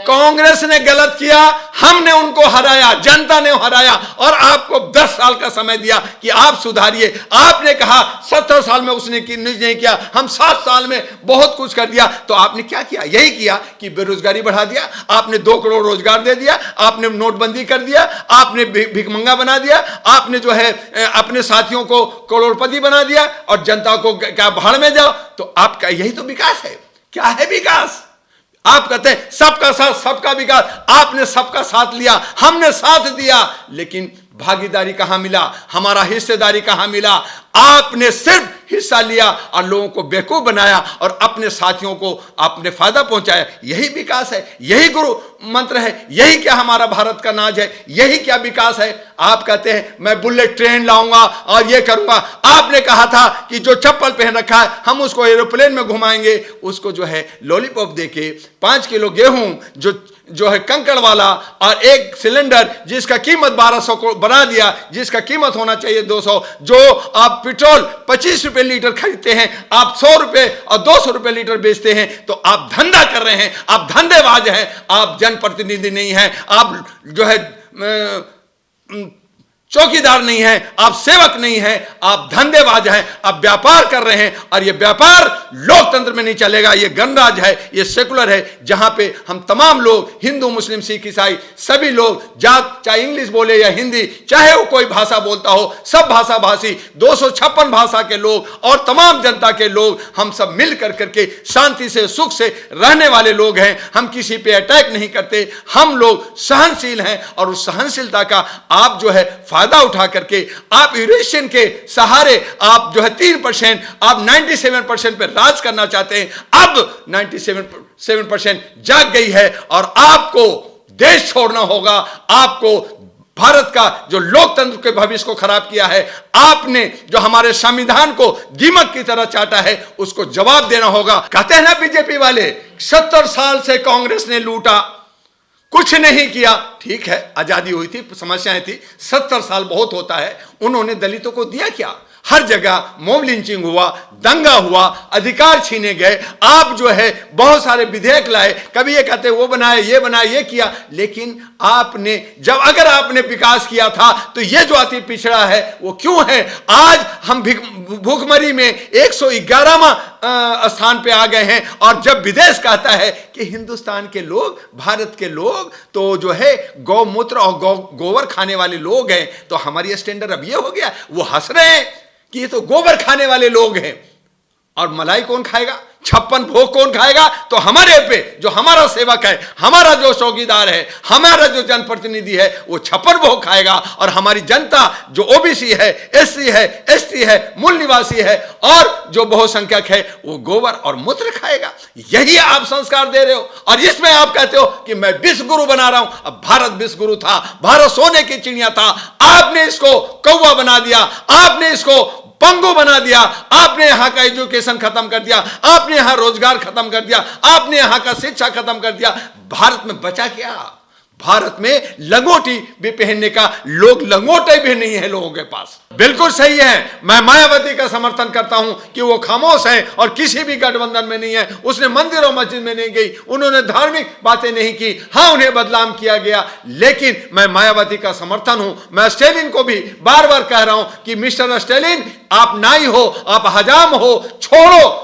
कांग्रेस ने गलत किया, हमने उनको हराया, जनता ने हराया और आपको 10 साल का समय दिया कि आप सुधारिए। आपने कहा 70 साल में उसने नहीं किया, हम 7 साल में बहुत कुछ कर दिया। तो आपने क्या किया? यही किया कि बेरोजगारी बढ़ा दिया, आपने 2 करोड़ रोजगार दे दिया, आपने नोटबंदी कर दिया, आपने भिखमंगा बना दिया, आपने जो है अपने साथियों को करोड़पति बना दिया और जनता को क्या भाड़ में जाओ। तो आपका यही तो विकास है। क्या है विकास? आप कहते हैं सबका साथ सबका विकास, आपने सबका साथ लिया, हमने साथ दिया, लेकिन भागीदारी कहां मिला, हमारा हिस्सेदारी कहां मिला? आपने सिर्फ हिस्सा लिया और लोगों को बेवकूफ बनाया और अपने साथियों को आपने फायदा पहुंचाया। यही विकास है, यही गुरु मंत्र है, यही क्या हमारा भारत का नाज है, यही क्या विकास है? आप कहते हैं मैं बुलेट ट्रेन लाऊंगा और ये करूंगा। आपने कहा था कि जो चप्पल पहन रखा है हम उसको एरोप्लेन में घुमाएंगे, उसको जो है लॉलीपॉप देके 5 किलो गेहूं जो है कंकड़ वाला और 1 सिलेंडर जिसका कीमत 1200 को बना दिया, जिसका कीमत होना चाहिए 200, जो आप पेट्रोल 25 रुपए लीटर खरीदते हैं, आप 100 रुपए और 200 रुपए लीटर बेचते हैं। तो आप धंधा कर रहे हैं, आप धंधेबाज हैं, आप जनप्रतिनिधि नहीं हैं, आप जो है चौकीदार नहीं है, आप सेवक नहीं है, आप धंधेबाज हैं, आप व्यापार कर रहे हैं और यह व्यापार लोकतंत्र में नहीं चलेगा। यह गणराज है, यह सेकुलर है, जहां पे हम तमाम लोग हिंदू मुस्लिम सिख ईसाई सभी लोग जात, चाहे इंग्लिश बोले या हिंदी, चाहे वो कोई भाषा बोलता हो, सब भाषा भाषी 256 भाषा के लोग और तमाम जनता के लोग हम सब मिल करके शांति से सुख से रहने वाले लोग हैं। हम किसी पे अटैक नहीं करते, हम लोग सहनशील हैं और उस सहनशीलता का आप जो है फायदा उठा करके आप यूरेशियन के सहारे आप जो है 3%, आप 97% पे राज करना चाहते हैं। अब 97% जाग गई है और आपको देश छोड़ना होगा। आपको भारत का जो लोकतंत्र के भविष्य को खराब किया है, आपने जो हमारे संविधान को दीमक की तरह चाटा है, उसको जवाब देना होगा। कहते हैं ना बीजेपी वाले 70 साल से कांग्रेस ने लूटा, कुछ नहीं किया। ठीक है, आजादी हुई थी, समस्याएं थी, 70 साल बहुत होता है। उन्होंने दलितों को दिया क्या? हर जगह मॉब लिंचिंग हुआ, दंगा हुआ, अधिकार छीने गए। आप जो है बहुत सारे विधेयक लाए, कभी ये कहते वो बनाए, ये बनाए, ये किया, लेकिन आपने जब अगर आपने विकास किया था तो ये जो अति पिछड़ा है वो क्यों है? आज हम भूखमरी में 111वां स्थान पे आ गए हैं और जब विदेश कहता है कि हिंदुस्तान के लोग, भारत के लोग तो जो है गौमूत्र और गोबर खाने वाले लोग हैं, तो हमारी स्टैंडर्ड अब ये हो गया। वो हंस रहे हैं कि ये तो गोबर खाने वाले लोग हैं और मलाई कौन खाएगा, 56 भोग कौन खाएगा? तो हमारे पे जो हमारा सेवक है, हमारा जो चौकीदार है, हमारा जो जनप्रतिनिधि है, वो 56 भोग खाएगा और हमारी जनता जो ओबीसी है, एससी है, एसटी है, मूल निवासी है और जो बहुसंख्यक है, वो गोबर और मूत्र खाएगा। यही आप संस्कार दे रहे हो और इसमें आप कहते हो कि मैं विश्व गुरु बना रहा हूं। अब भारत विश्व गुरु था, भारत सोने की चिड़िया था, आपने इसको कौवा बना दिया, आपने इसको पंगु बना दिया, आपने यहां का एजुकेशन खत्म कर दिया, आपने यहां रोजगार खत्म कर दिया, आपने यहां का शिक्षा खत्म कर दिया। भारत में बचा क्या? भारत में लंगोटी भी पहनने का लोग, लंगोटे भी नहीं है लोगों के पास। बिल्कुल सही है, मैं मायावती का समर्थन करता हूं कि वो खामोश है और किसी भी गठबंधन में नहीं है। उसने मंदिर और मस्जिद में नहीं गई, उन्होंने धार्मिक बातें नहीं की, हाँ उन्हें बदनाम किया गया, लेकिन मैं मायावती का समर्थन हूं। मैं स्टेलिन को भी बार बार कह रहा हूं कि मिस्टर स्टेलिन, आप नाई हो, आप हजाम हो, छोड़ो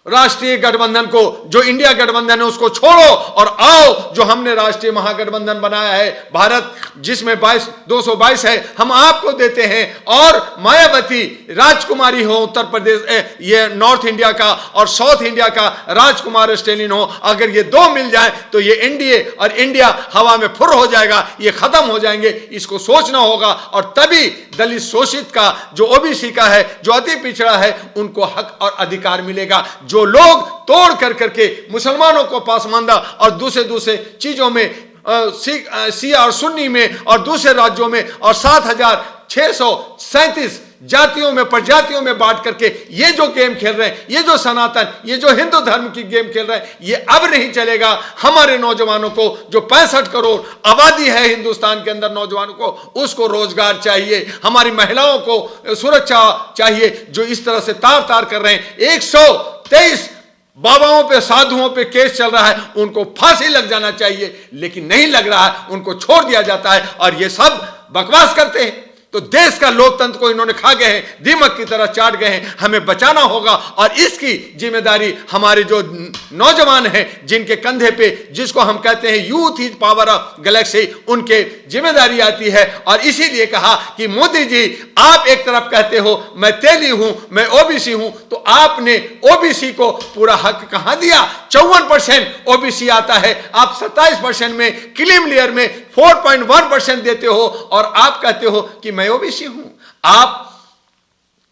राष्ट्रीय गठबंधन को, जो इंडिया गठबंधन है उसको छोड़ो और आओ जो हमने राष्ट्रीय महागठबंधन बनाया है, भारत जिसमें 222 है, हम आपको देते हैं। और मायावती राजकुमारी हो उत्तर प्रदेश, ये नॉर्थ इंडिया का और साउथ इंडिया का राजकुमार स्टेलिन हो, अगर ये दो मिल जाए तो ये एनडीए और इंडिया हवा में फुर हो जाएगा, ये खत्म हो जाएंगे। इसको सोचना होगा और तभी दलित शोषित का, जो ओबीसी का है, जो अति पिछड़ा है, उनको हक और अधिकार मिलेगा। जो लोग तोड़ करके मुसलमानों को पासमानदा और दूसरे चीजों में, शिया और सुन्नी में और दूसरे राज्यों में और 7637 जातियों में, प्रजातियों में बांट करके ये जो गेम खेल रहे हैं, ये जो सनातन, ये जो हिंदू धर्म की गेम खेल रहे हैं, ये अब नहीं चलेगा। हमारे नौजवानों को, जो 65 करोड़ आबादी है हिंदुस्तान के अंदर नौजवानों को, उसको रोजगार चाहिए। हमारी महिलाओं को सुरक्षा चाहिए, जो इस तरह से तार तार कर रहे हैं। 123 बाबाओं पे, साधुओं पे केस चल रहा है, उनको फांसी लग जाना चाहिए, लेकिन नहीं लग रहा है, उनको छोड़ दिया जाता है और ये सब बकवास करते हैं। तो देश का लोकतंत्र को इन्होंने खा गए हैं, दीमक की तरह चाट गए हैं। हमें बचाना होगा और इसकी जिम्मेदारी हमारे जो नौजवान हैं, जिनके कंधे पे, जिसको हम कहते हैं youth is power of Galaxy, उनके जिम्मेदारी आती है। और इसीलिए कहा कि मोदी जी, आप एक तरफ कहते हो मैं तेली हूं, मैं ओबीसी हूं, तो आपने ओबीसी को पूरा हक कहां दिया? 54% ओबीसी आता है, आप 27% में क्रीम लेयर में 4.1% देते हो और आप कहते हो कि मैं ओबीसी हूं। आप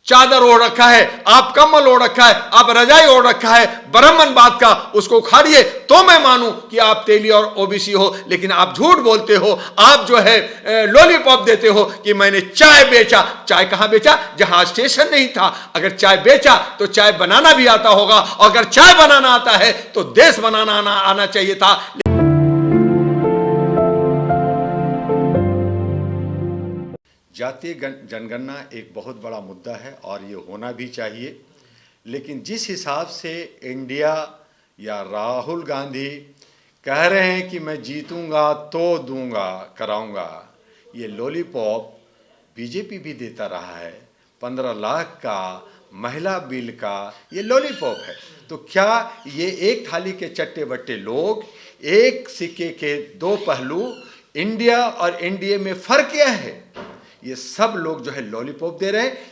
चादर ओढ़ रखा है, आप कम्बल ओढ़ रखा है, आप रजाई ओढ़ रखा है ब्राह्मणवाद का, उसको उखाड़िए तो मैं मानूं कि आप तेली और ओबीसी हो। लेकिन आप झूठ बोलते हो, आप जो है लॉलीपॉप देते हो कि मैंने चाय बेचा। चाय कहां बेचा? जहां स्टेशन नहीं था। अगर चाय बेचा तो चाय बनाना भी आता होगा, और अगर चाय बनाना आता है तो देश बनाना आना चाहिए था। जातीय जनगणना एक बहुत बड़ा मुद्दा है और ये होना भी चाहिए, लेकिन जिस हिसाब से इंडिया या राहुल गांधी कह रहे हैं कि मैं जीतूंगा तो दूंगा, कराऊंगा, ये लॉलीपॉप बीजेपी भी देता रहा है। 15 लाख का महिला बिल का ये लॉलीपॉप है। तो क्या ये एक थाली के चट्टे बट्टे लोग, एक सिक्के के दो पहलू, इंडिया और एनडीए में फर्क क्या है? ये सब लोग जो है लॉलीपॉप दे रहे हैं।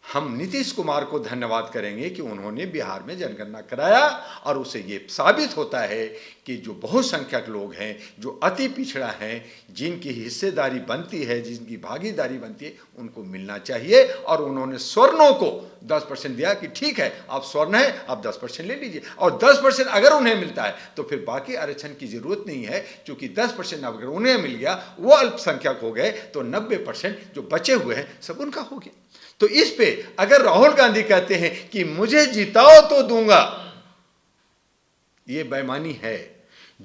हम नीतीश कुमार को धन्यवाद करेंगे कि उन्होंने बिहार में जनगणना कराया और उससे ये साबित होता है कि जो बहुसंख्यक लोग हैं, जो अति पिछड़ा हैं, जिनकी हिस्सेदारी बनती है, जिनकी भागीदारी बनती है, उनको मिलना चाहिए। और उन्होंने स्वर्णों को 10% दिया कि ठीक है, आप स्वर्ण है, आप 10% ले लीजिए। और 10% अगर उन्हें मिलता है तो फिर बाकी आरक्षण की जरूरत नहीं है, क्योंकि 10% अगर उन्हें मिल गया, वो अल्पसंख्यक हो गए, तो 90% जो बचे हुए हैं सब उनका हो गया। तो इस पे अगर राहुल गांधी कहते हैं कि मुझे जिताओ तो दूंगा, ये बेईमानी है।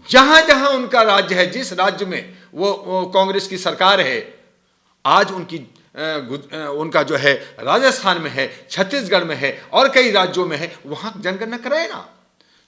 जहां जहां उनका राज्य है, जिस राज्य में वो कांग्रेस की सरकार है, आज उनका जो है राजस्थान में है, छत्तीसगढ़ में है और कई राज्यों में है, वहां जनगणना कराएगा।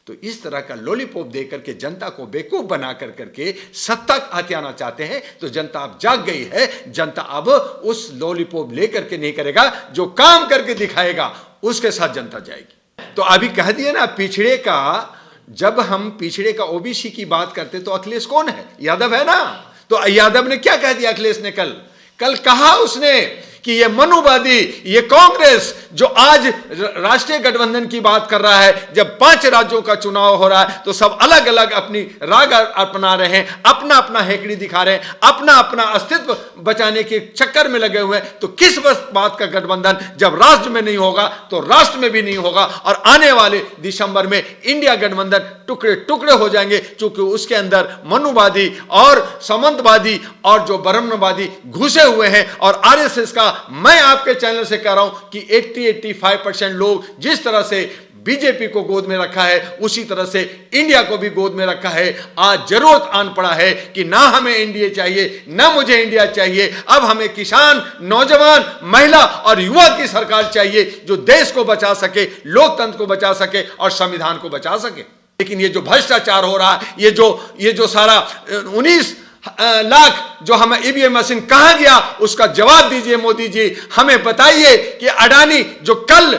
तो इस तरह का लॉलीपॉप देकर के जनता को बेवकूफ बना कर करके सत्ता हथियाना चाहते हैं। तो जनता अब जाग गई है। जनता अब उस लॉलीपॉप लेकर के नहीं करेगा, जो काम करके दिखाएगा उसके साथ जनता जाएगी। तो अभी कह दिए ना, पिछड़े का, जब हम पिछड़े का ओबीसी की बात करते तो अखिलेश कौन है? यादव है ना। तो यादव ने क्या कह दिया? अखिलेश ने कल कहा उसने कि ये मनुवादी, ये कांग्रेस जो आज राष्ट्रीय गठबंधन की बात कर रहा है, जब 5 राज्यों का चुनाव हो रहा है तो सब अलग अलग अपनी राग अपना रहे हैं, अपना अपना हेकड़ी दिखा रहे हैं, अपना अपना अस्तित्व बचाने के चक्कर में लगे हुए हैं। तो किस बात का गठबंधन? जब राज्य में नहीं होगा तो राष्ट्र में भी नहीं होगा। और आने वाले दिसंबर में इंडिया गठबंधन टुकड़े टुकड़े हो जाएंगे, क्योंकि उसके अंदर मनुवादी और सामंतवादी और जो ब्रह्मवादी घुसे हुए हैं। और आरएसएस का, मैं आपके चैनल से कह रहा हूं कि 80-85% लोग जिस तरह से बीजेपी को गोद में रखा है, उसी तरह से इंडिया को भी गोद में रखा है। आज जरूरत आन पड़ा है कि ना हमें इंडिया चाहिए, ना मुझे इंडिया चाहिए। अब हमें किसान, नौजवान, महिला और युवा की सरकार चाहिए, जो देश को बचा सके, लोकतंत्र को बचा सके और संविधान को बचा सके। लेकिन ये जो भ्रष्टाचार हो रहा है, ये जो सारा 19 लाख जो हमें ईवीएम मशीन कहां गया, उसका जवाब दीजिए मोदी जी। हमें बताइए कि अडानी जो कल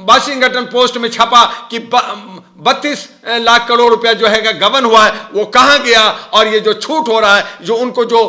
वाशिंगटन पोस्ट में छपा कि 32 लाख करोड़ रुपया जो है गबन हुआ है, वो कहां गया? और ये जो छूट हो रहा है, जो उनको जो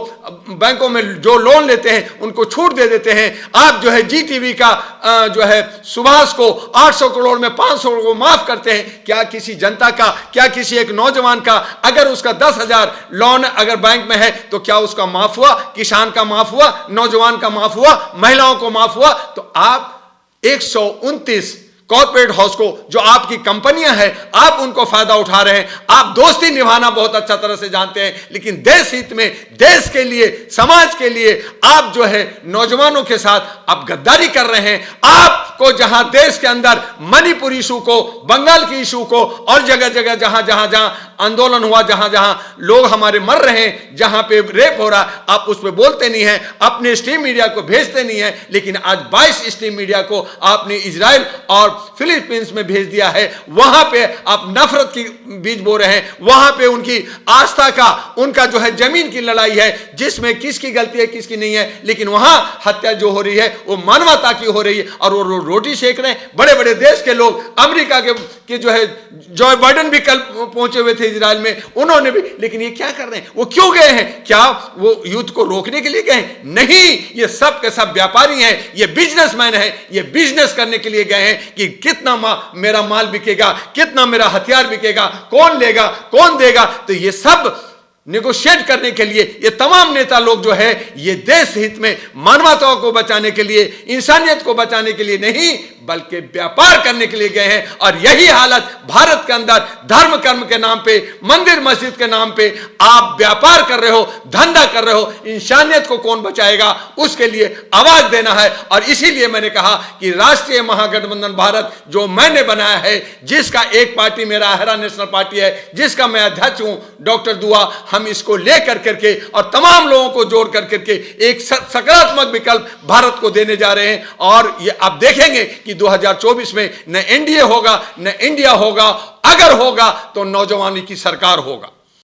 बैंकों में जो लोन लेते हैं उनको छूट दे देते हैं। आप जो है जीटीवी का जो है सुभाष को 800 करोड़ में 500 करोड़ को माफ करते हैं। क्या किसी जनता का, क्या किसी एक नौजवान का अगर उसका 10,000 लोन अगर बैंक में है तो क्या उसका माफ हुआ? किसान का माफ हुआ, नौजवान का माफ हुआ, महिलाओं को माफ हुआ? तो आप 129 कॉर्पोरेट हाउस को, जो आपकी कंपनियां हैं, आप उनको फायदा उठा रहे हैं। आप दोस्ती निभाना बहुत अच्छा तरह से जानते हैं, लेकिन देश हित में, देश के लिए, समाज के लिए आप जो है नौजवानों के साथ आप गद्दारी कर रहे हैं। आप को जहां देश के अंदर मणिपुर इशू को, बंगाल की इशू को और जगह जगह जहां जहां जहां आंदोलन हुआ, जहां जहां लोग हमारे मर रहे हैं, जहां पे रेप हो रहा, आप उस पर बोलते नहीं है, अपने स्ट्रीम मीडिया को भेजते नहीं है। लेकिन आज 22 स्ट्रीम मीडिया को आपने इजराइल और फिलीपींस में भेज दिया है। वहां पे आप नफरत की बीज बो रहे हैं, वहां पे उनकी आस्था का, उनका जो है जमीन की लड़ाई है, जिसमें किसकी गलती है किसकी नहीं है। लेकिन वहां हत्या जो हो रही है वो मानवता की हो रही है, और वो रोटी सेक रहे हैं। बड़े बड़े देश के लोग, अमेरिका के जो है जो बाइडेन भी कल पहुंचे हुए थे इजराइल में, उन्होंने भी। लेकिन ये क्या कर रहे हैं? वो क्यों गए हैं? क्या वो युद्ध को रोकने के लिए गए हैं? नहीं, ये सब के सब व्यापारी हैं, ये बिजनेसमैन हैं, ये बिजनेस करने के लिए गए हैं कि कितना मेरा माल बिकेगा, कितना मेरा हथियार बिकेगा, कौन लेगा कौन देगा। तो ये सब नेगोशिएट करने के लिए ये तमाम नेता लोग जो है, ये देश हित में, मानवता को बचाने के लिए, इंसानियत को बचाने के लिए नहीं, बल्कि व्यापार करने के लिए गए हैं। और यही हालत भारत के अंदर धर्म कर्म के नाम पे, मंदिर मस्जिद के नाम पे आप व्यापार कर रहे हो, धंधा कर रहे हो। इंसानियत को कौन बचाएगा? उसके लिए आवाज देना है। और इसीलिए मैंने कहा कि राष्ट्रीय महागठबंधन भारत जो मैंने बनाया है, जिसका एक पार्टी मेरा अहरा नेशनल पार्टी है, जिसका मैं अध्यक्ष हूं, डॉक्टर दुआ, हम इसको लेकर करके और तमाम लोगों को जोड़ कर करके एक सकारात्मक विकल्प भारत को देने जा रहे हैं। और ये आप देखेंगे कि 2024 में न एनडीए होगा न इंडिया होगा, अगर होगा तो नौजवानी की सरकार होगा।